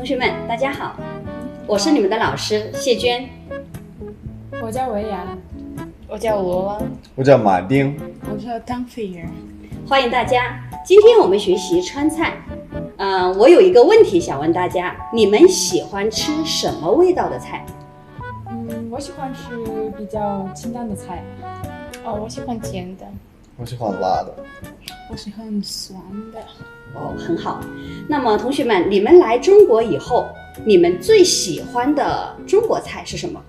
同学们，大家好，我是你们的老师谢娟。我叫维亚，我叫罗拉，我叫马丁，我叫汤菲尔。欢迎大家，今天我们学习川菜。我有一个问题想问大家，你们喜欢吃什么味道的菜？我喜欢吃比较清淡的菜。我喜欢甜的。我喜欢辣的。我喜欢酸的。很好。那么同学们，你们来中国以后，你们最喜欢的中国菜是什么？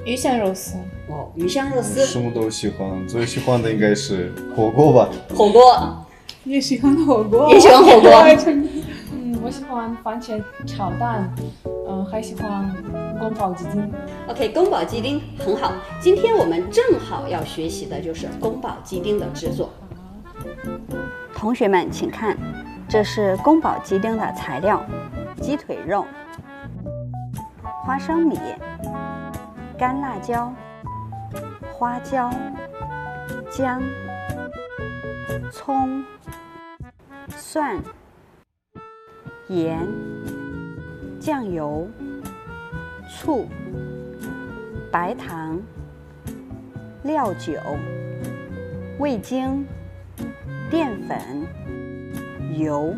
鱼香肉丝。鱼香肉丝。什么都喜欢，最喜欢的应该是火锅吧。火锅。也喜欢火锅。也喜欢火锅。我喜欢番茄炒蛋，还喜欢宫保鸡丁。OK， 宫保鸡丁很好。今天我们正好要学习的就是宫保鸡丁的制作。同学们，请看，这是宫保鸡丁的材料：鸡腿肉、花生米、干辣椒、花椒、姜、葱、蒜、盐、酱油、醋、白糖、料酒、味精、淀粉、油。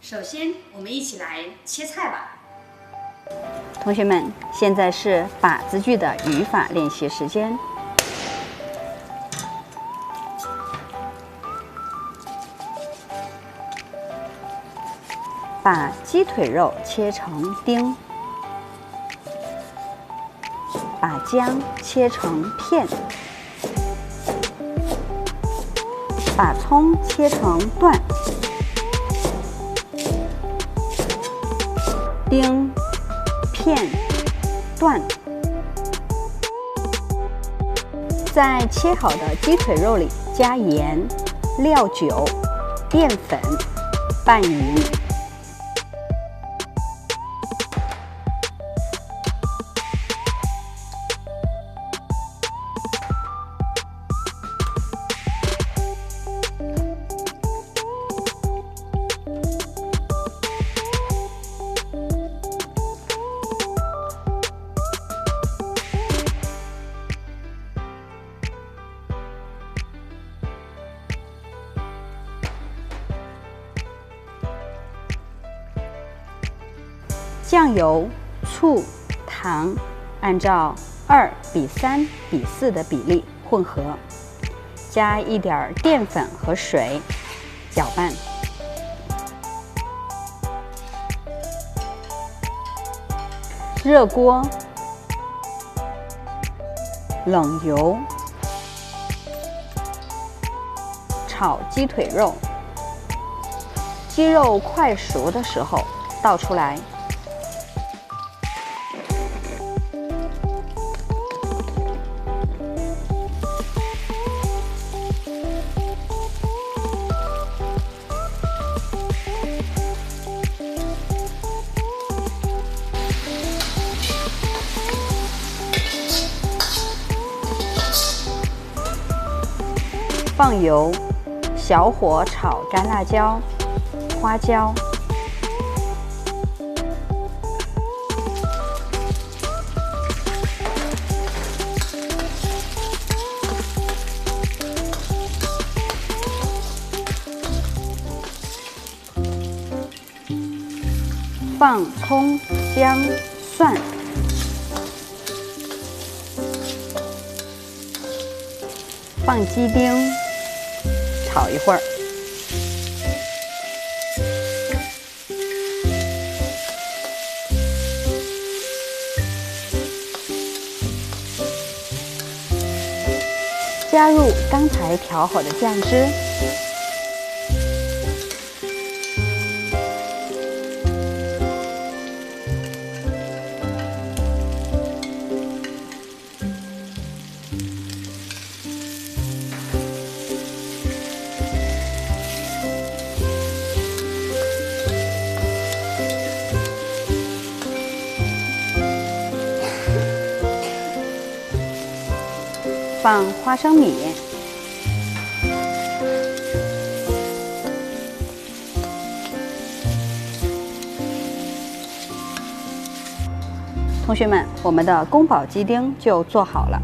首先，我们一起来切菜吧。同学们，现在是把字句的语法练习时间。把鸡腿肉切成丁，把姜切成片，把葱切成段，丁、片、段。在切好的鸡腿肉里加盐、料酒、淀粉，拌匀。酱油、醋、糖按照2:3:4的比例混合，加一点淀粉和水，搅拌。热锅，冷油，炒鸡腿肉。鸡肉快熟的时候倒出来。放油，小火炒干辣椒、花椒，放葱、姜、蒜。放鸡丁，炒一会儿。加入刚才调好的酱汁。放花生米，同学们，我们的宫保鸡丁就做好了。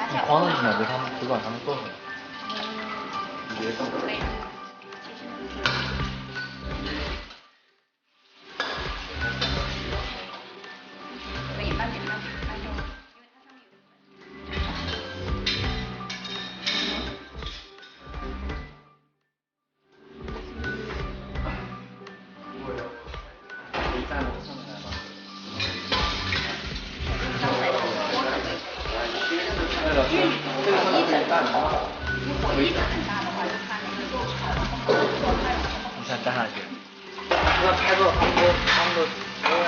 你慌了一下，给他们只管他们做什么。接放。可以。可以慢点，那就因为它上面可以站到上面来吗？这个上面可以站吗？可以的。你想站上去？那拍照他们的车呀。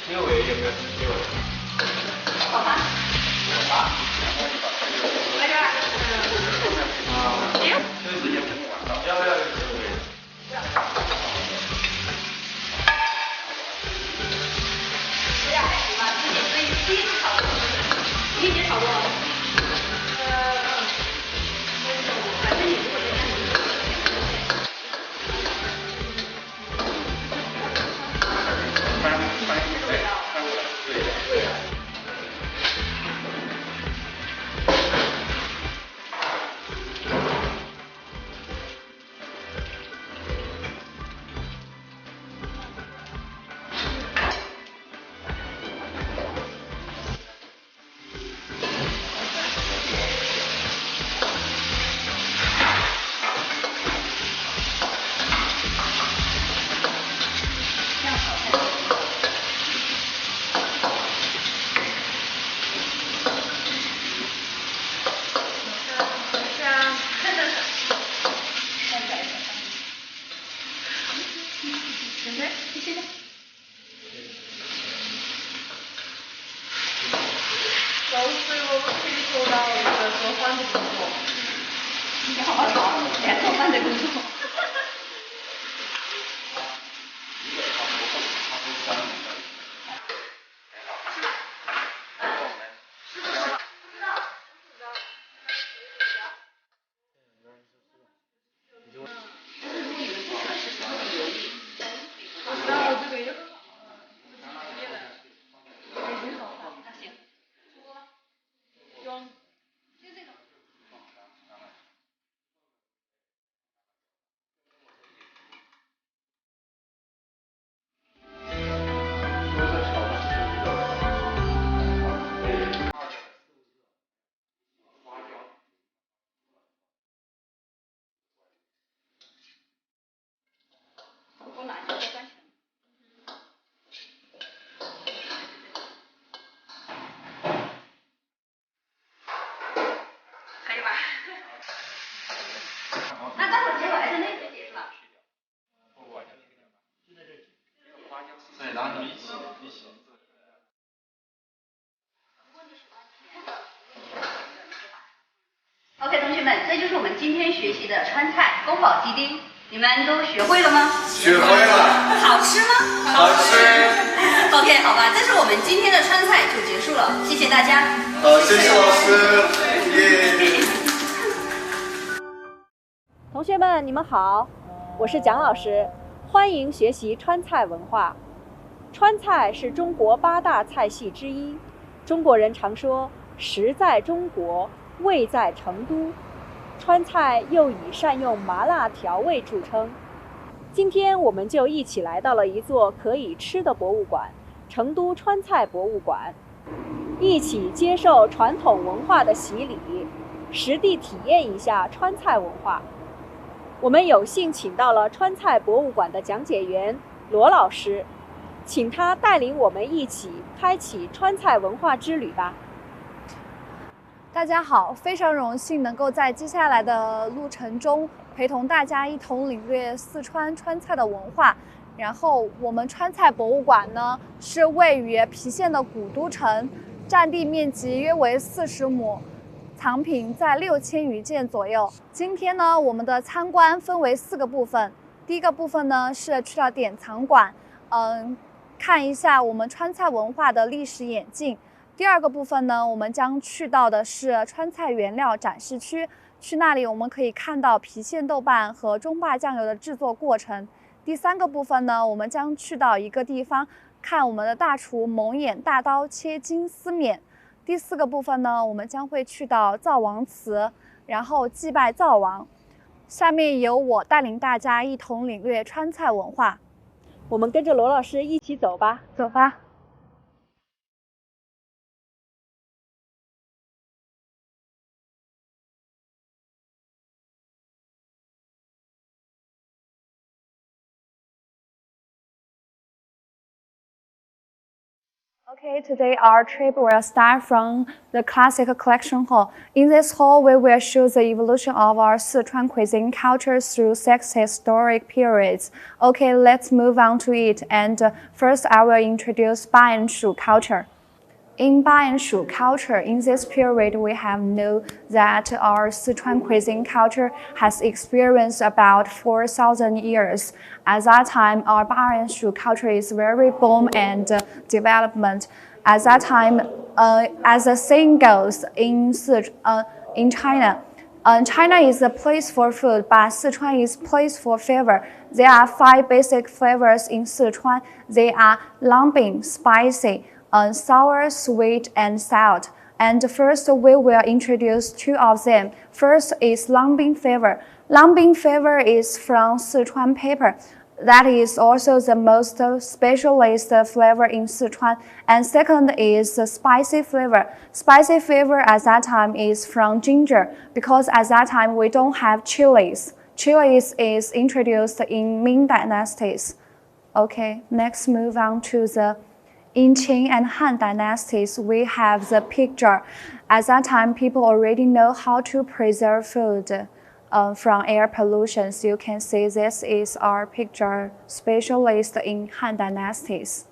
结尾有没有什么结尾？好吧。来这儿。休息时间不晚了，要不要有结尾？不要。不要，把自己第一次炒过，你已经炒过了。反正你如果在家里。老师，我们可以做到一个做饭的工作。你好好炒，连做饭的工作。对，然后你们一起。OK， 同学们，这就是我们今天学习的川菜宫保鸡丁，你们都学会了吗？学会了。好吃吗？好吃。OK， 好吧，这是我们今天的川菜就结束了，谢谢大家。好，谢谢老师。耶。同学们，你们好。我是蒋老师，欢迎学习川菜文化。川菜是中国8大菜系之一，中国人常说食在中国，味在成都。川菜又以善用麻辣调味著称。今天我们就一起来到了一座可以吃的博物馆——成都川菜博物馆，一起接受传统文化的洗礼，实地体验一下川菜文化。我们有幸请到了川菜博物馆的讲解员罗老师，请他带领我们一起开启川菜文化之旅吧。大家好，非常荣幸能够在接下来的路程中陪同大家一同领略四川川菜的文化。然后我们川菜博物馆呢是位于郫县的古都城，占地面积约为40亩，藏品在6000余件左右。今天呢，我们的参观分为4个部分。第一个部分呢是去了典藏馆，看一下我们川菜文化的历史演进。第二个部分呢，我们将去到的是川菜原料展示区，去那里我们可以看到郫县豆瓣和中坝酱油的制作过程。第3个部分呢，我们将去到一个地方，看我们的大厨蒙眼大刀切金丝面。第4个部分呢，我们将会去到灶王祠，然后祭拜灶王。下面由我带领大家一同领略川菜文化。我们跟着罗老师一起走吧。走吧。Okay, today our trip will start from the Classic Collection Hall. In this hall, we will show the evolution of our Sichuan cuisine culture through 6 historic periods. Okay, let's move on to it. And first, I will introduce Ba and Shu culture. In Ba and Shu culture, in this period, we have known that our Sichuan cuisine culture has experienced about 4,000 years. At that time, our Ba and Shu culture is very boom and development. At that time, as the saying goes in China, China is a place for food, but Sichuan is place for flavor. There are 5 basic flavors in Sichuan. They are langbing, spicy, sour, sweet, and salt. And first, we will introduce 2 of them. First is langbing flavor. Langbing flavor is from Sichuan pepper. That is also the most specialist flavor in Sichuan. And second is the spicy flavor. Spicy flavor at that time is from ginger, because at that time we don't have chilies. Chilies is introduced in Ming dynasties. Okay, next move on to the in Qing and Han dynasties, we have the picture. At that time, people already know how to preserve food from air pollution. So you can see this is our picture specialist in Han dynasties.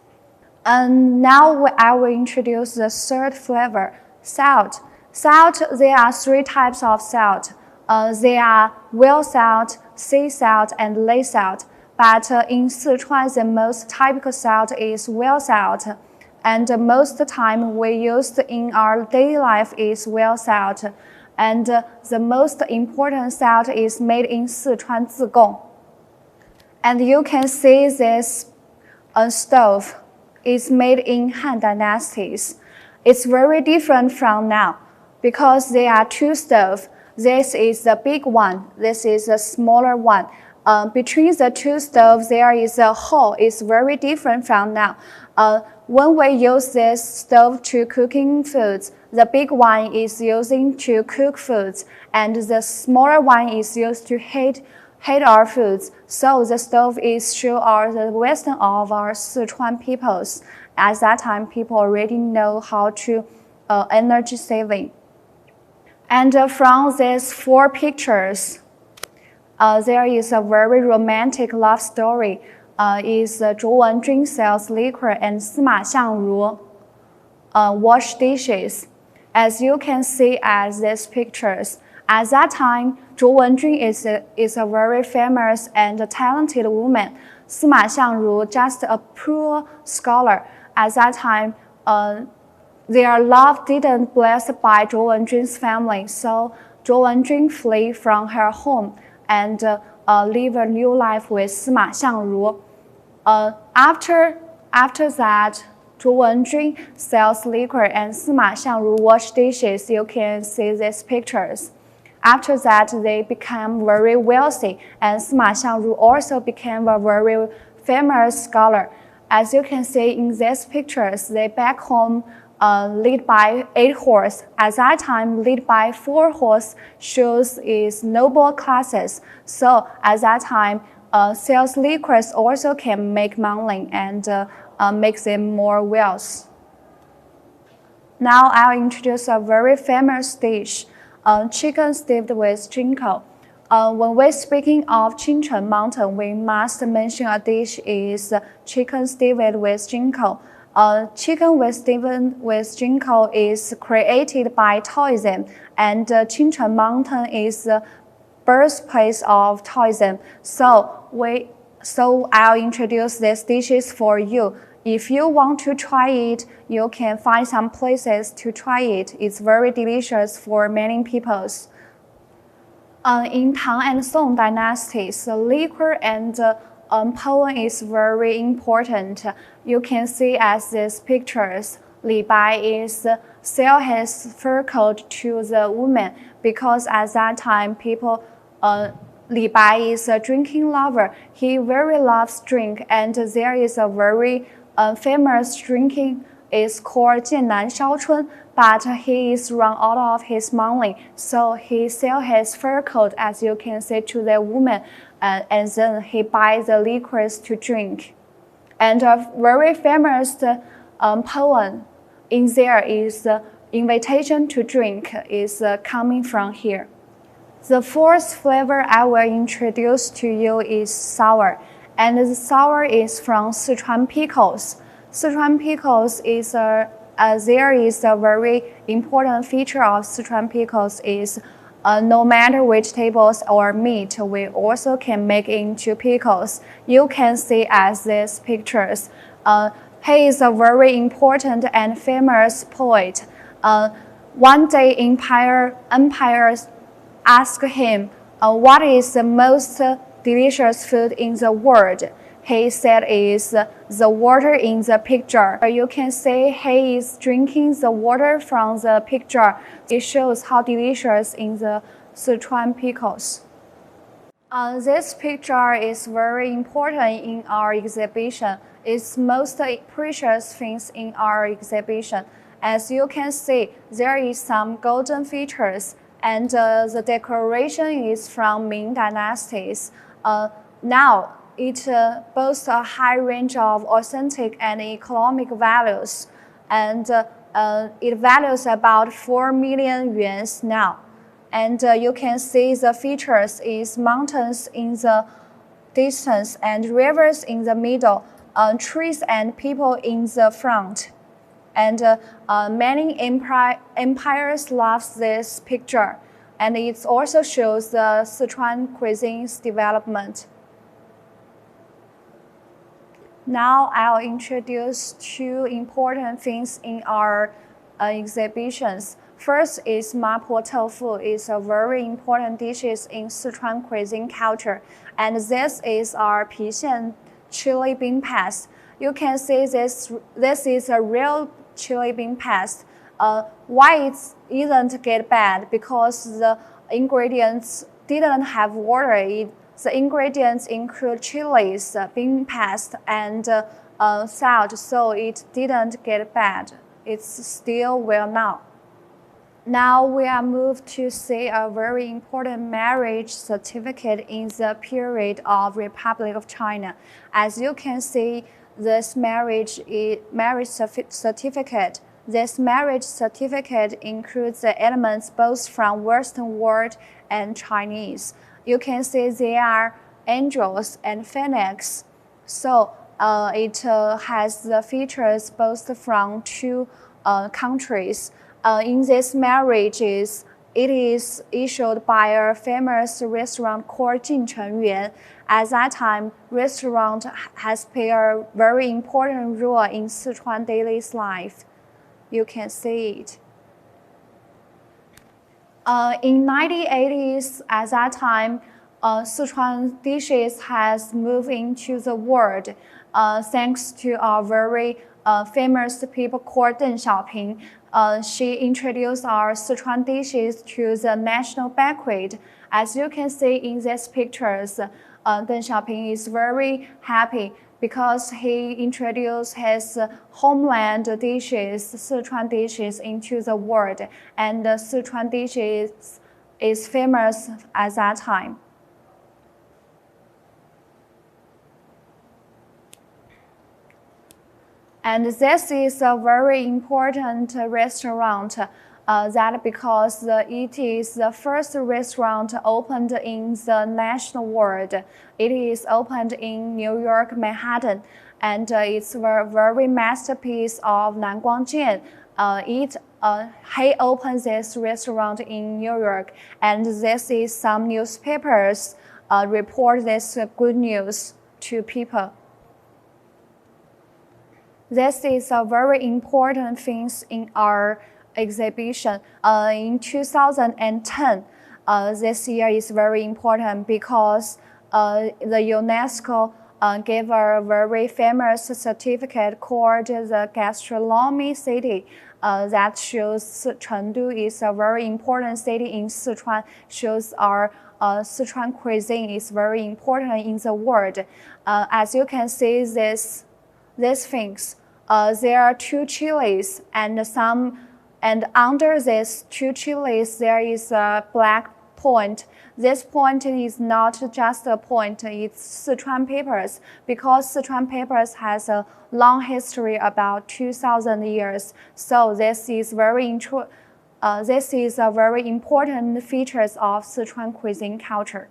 And now I will introduce the 3rd flavor, salt. Salt, there are 3 types of salt. They are whale salt, sea salt, and lake salt. But in Sichuan, the most typical salt is whale salt. And most time we used in our daily life is whale salt. And the most important salt is made in Sichuan Zigong. And you can see this stove is made in Han dynasties. It's very different from now because there are 2 stoves. This is the big one. This is the smaller one. Between the 2 stoves, there is a hole. It's very different from now. When we use this stove to cooking foods, the big one is using to cook foods, and the smaller one is used to heat our foods. So the stove is show the wisdom of our Sichuan peoples. At that time, people already know how to energy saving. And from these 4 pictures, there is a very romantic love story. Is Zhou Wenjun sells liquor and Sima Xiangru wash dishes. As you can see at these pictures, at that time, Zhou Wenjun is a very famous and talented woman. Sima Xiangru just a poor scholar. At that time, their love didn't blessed by Zhou Wenjun's family, so Zhou Wenjun flee from her home and live a new life with 司马相如. After that, 卓文君 sells liquor and 司马相如 wash dishes. You can see these pictures. After that, they become very wealthy, and 司马相如 also became a very famous scholar. As you can see in these pictures, they back home lead by 8 horse. At that time, lead by 4 horse shows is noble classes. So at that time, sales liquors also can make money and make them more wealth. Now I'll introduce a very famous dish, chicken steamed with ginkgo. When we're speaking of Qingcheng Mountain, we must mention a dish is chicken steamed with ginkgo. Chicken steamed with ginkgo is created by Taoism, and Qingcheng Mountain is the birthplace of Taoism. So I'll introduce these dishes for you. If you want to try it, you can find some places to try it. It's very delicious for many peoples. In Tang and Song dynasties, the liquor and poem is very important. You can see as these pictures, Li Bai is sell his fur coat to the woman because at that time people Li Bai is a drinking lover. He very loves drink, and there is a very famous drinking is called 剑南烧春, but he is run out of his money, so he sell his fur coat, as you can see, to the woman, and then he buys the liquors to drink. And a very famous poem in there is invitation to drink is coming from here. The fourth flavor I will introduce to you is sour, and the sour is from Sichuan pickles. Sichuan pickles is there is a very important feature of Sichuan pickles is no matter vegetables or meat, we also can make into pickles. You can see as these pictures. He is a very important and famous poet. One day, empires asked him, what is the most delicious food in the world? He said is the water in the pig jar. You can see he is drinking the water from the pig jar. It shows how delicious in the Sichuan pickles. This pig jar is very important in our exhibition. It's most precious things in our exhibition. As you can see, there is some golden features, and the decoration is from Ming dynasties. Now, it boasts a high range of authentic and economic values, and it values about 4 million yuan now. And you can see the features is mountains in the distance and rivers in the middle, trees and people in the front. And many empires love this picture, and it also shows the Sichuan cuisine's development. Now I'll introduce 2 important things in our exhibitions. First is mapo tofu. It's a very important dish in Sichuan cuisine culture, and this is our pixian chili bean paste. You can see this is a real chili bean paste. Why it didn't get bad? Because the ingredients didn't have water. The ingredients include chilies, bean paste, and salt, so it didn't get bad. It's still well now. Now we are moved to see a very important marriage certificate in the period of Republic of China. As you can see, this marriage certificate. This marriage certificate includes the elements both from Western world and Chinese. You can see there are angels and phoenix. So it has the features both from 2 countries. In this marriage, it is issued by a famous restaurant called Jincheng Yuan. At that time, restaurant has played a very important role in Sichuan daily life. You can see it. In 1980s, at that time, Sichuan dishes has moved into the world thanks to our very famous people called Deng Xiaoping. She introduced our Sichuan dishes to the national banquet. As you can see in these pictures, Deng Xiaoping is very happy because he introduced his homeland dishes, Sichuan dishes, into the world, and Sichuan dishes is famous at that time. And this is a very important restaurant that because it is the first restaurant opened in the national world. It is opened in New York, Manhattan, and it's a very masterpiece of Nan Guangjian. He opened this restaurant in New York, and this is some newspapers report this good news to people. This is a very important thing in our exhibition. In 2010, this year is very important because the UNESCO gave a very famous certificate called the Gastronomy City. That shows Chengdu is a very important city in Sichuan, shows our Sichuan cuisine is very important in the world. As you can see, these things, there are two chilies and under these two chilies there is a black point. This point is not just a point, it's Sichuan peppers, because Sichuan peppers has a long history, about 2,000 years. So this is a very important features of Sichuan cuisine culture.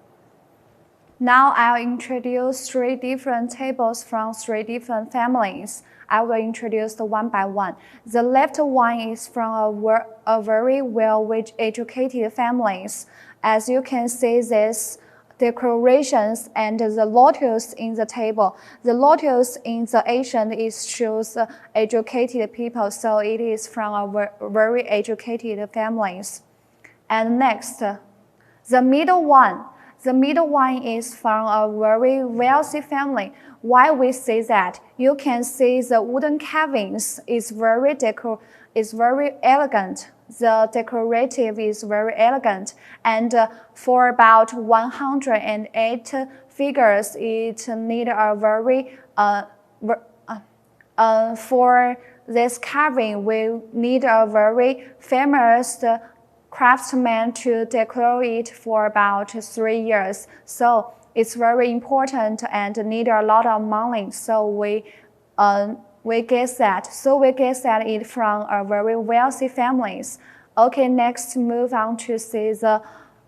Now I'll introduce 3 different tables from 3 different families. I will introduce one by one. The left one is from a very well-educated families. As you can see, this decorations and the lotus in the table. The lotus in the Asian shows educated people, so it is from a very educated families. And next, the middle one. The middle one is from a very wealthy family. Why we say that? You can see the wooden carvings is very elegant. The decorative is very elegant, and for about 108 figures, it need a very for this carving we need a very famous craftsman to decorate it for about 3 years. So it's very important and need a lot of money. So we guess that. So we guess that it from a very wealthy families. Okay, next move on to see the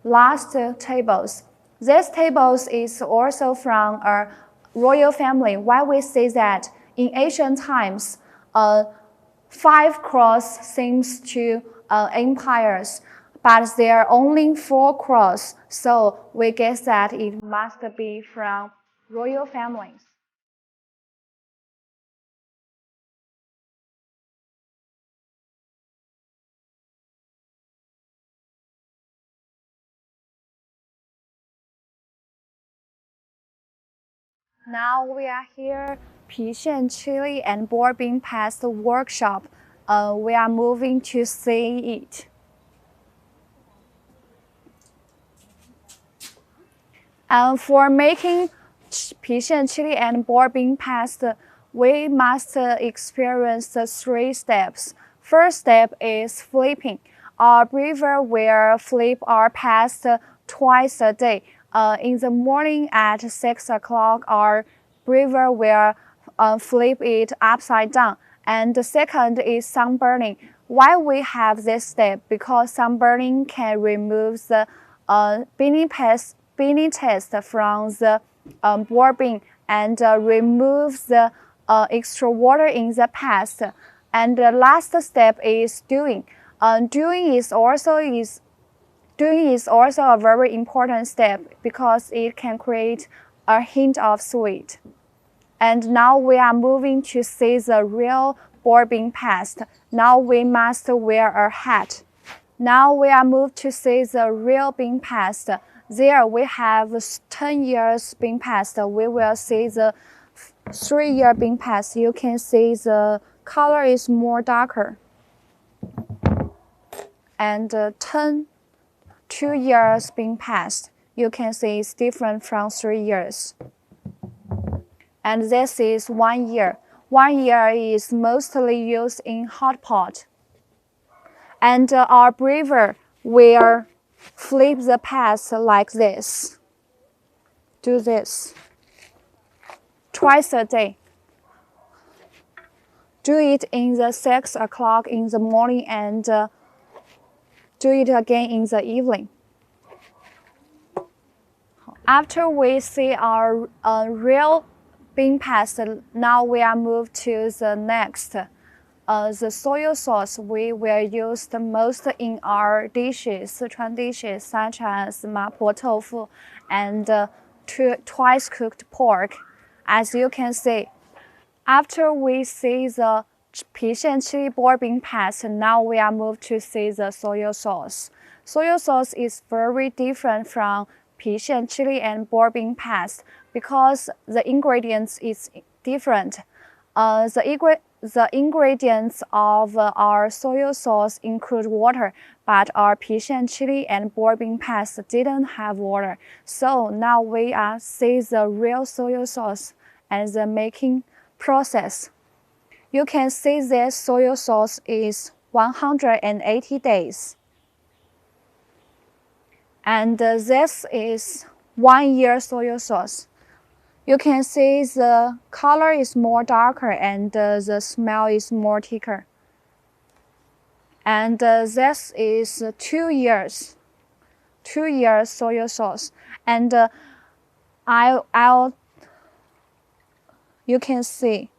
last tables. This tables is also from a royal family. Why we say that? In ancient times, 5 crosses seems to empires, but there are only 4 crosses. So we guess that it must be from royal families. Now we are here, Pixian chili and board bean pasta workshop. We are moving to see it. For making Pixian chili and board bean pasta, we must experience the 3 steps. First step is flipping. Our brewer will flip our pasta twice a day. In the morning at 6 o'clock, our brewer will flip it upside down. And the second is sunburning. Why we have this step? Because sunburning can remove the beanie taste from the board bean and remove the extra water in the pasta. And the last step is stewing. Stewing is also a very important step because it can create a hint of sweet. And now we are moving to see the real board bean pasta. Now we must wear a hat. Now we are moved to see the real bean pasta. there we have 10 years being passed. We will see the 3 year being passed. You can see the color is more darker. And 2 years being passed, you can see it's different from 3 years. And this is 1 year. 1 year is mostly used in hot pot. And our brewer will flip the pads like this. Do this twice a day. Do it in the 6 o'clock in the morning and do it again in the evening. After we see our real bean paste, now we are moved to the next. The soy sauce we will use the most in our dishes, Sichuan dishes such as mapo tofu and twice cooked pork. As you can see, after we see the Pishan chili board being passed, now we are moved to see the soy sauce. Soy sauce is very different from Pishan chili and board being passed because the ingredients is different. The ingredients of our soy sauce include water, but our Pishan chili and board bean paste didn't have water. So now we see the real soy sauce and the making process. You can see this soy sauce is 180 days. And this is 1 year soy sauce. You can see the color is more darker and the smell is more thicker. And this is 2 years. 2 years soy sauce. And you can see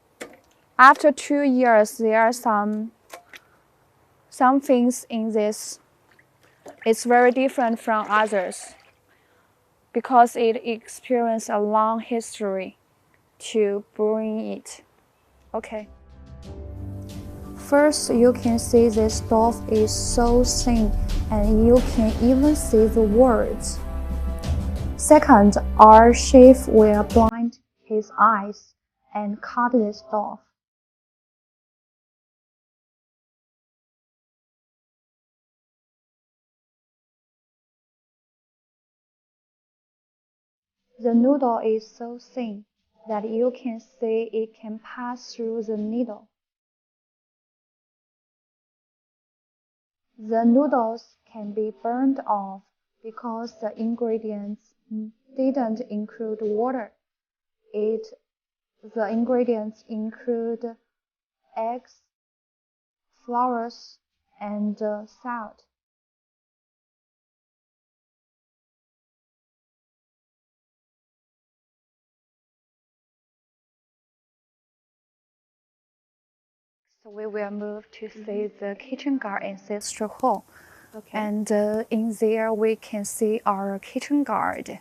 after 2 years there are some things in this. It's very different from others because it experienced a long history to brewing it. Okay. First, you can see this stove is so thin and you can even see the words. Second, our chef will blind his eyes and cut the stove. The noodle is so thin that you can see it can pass through the needle. The noodles can be burned off because the ingredients didn't include water. The ingredients include eggs, flours, and salt. So we will move to see the kitchen guard ancestral hall. Okay. And in there we can see our kitchen guard.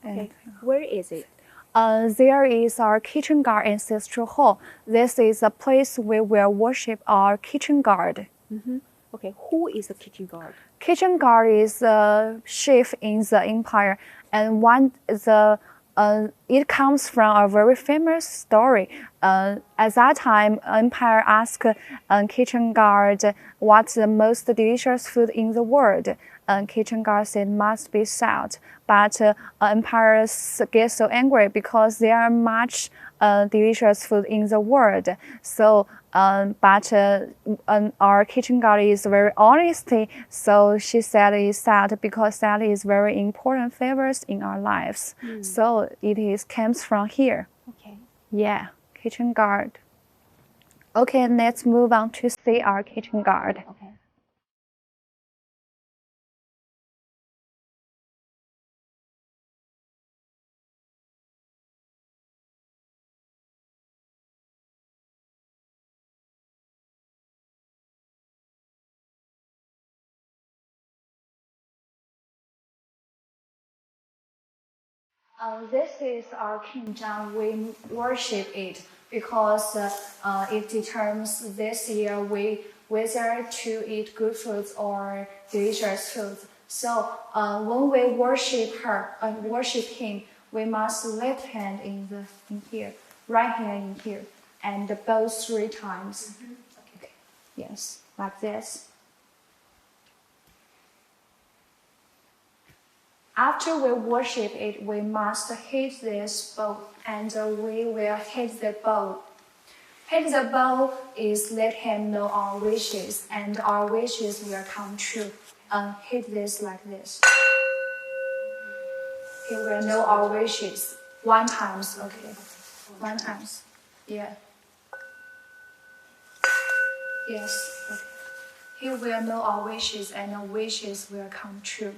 Okay. Where is it? There is our kitchen guard ancestral hall. This is a place we will worship our kitchen guard. Okay. Who is the kitchen guard? Kitchen guard is a chief in the empire, and it comes from a very famous story. At that time, empire asked kitchen guard what's the most delicious food in the world. Kitchen guard said must be salt. But empires get so angry because there are much delicious food in the world. So, our kitchen guard is very honest. So she said it's salt because salt is very important flavors in our lives. So it comes from here. Okay. Yeah, kitchen guard. Okay, let's move on to see our kitchen guard. Okay. This is our Kinjang. We worship it because it determines this year whether to eat good foods or delicious foods. So when we worship him, we must left hand in here, right hand in here, and both 3 times. Okay. Yes, like this. After we worship it, we must hit this bowl, and we will hit the bowl. Hit the bowl is let him know our wishes, and our wishes will come true. Hit this like this. He will know our wishes. 1 time, okay. 1 time. Yeah. Yes. Okay. He will know our wishes, and our wishes will come true.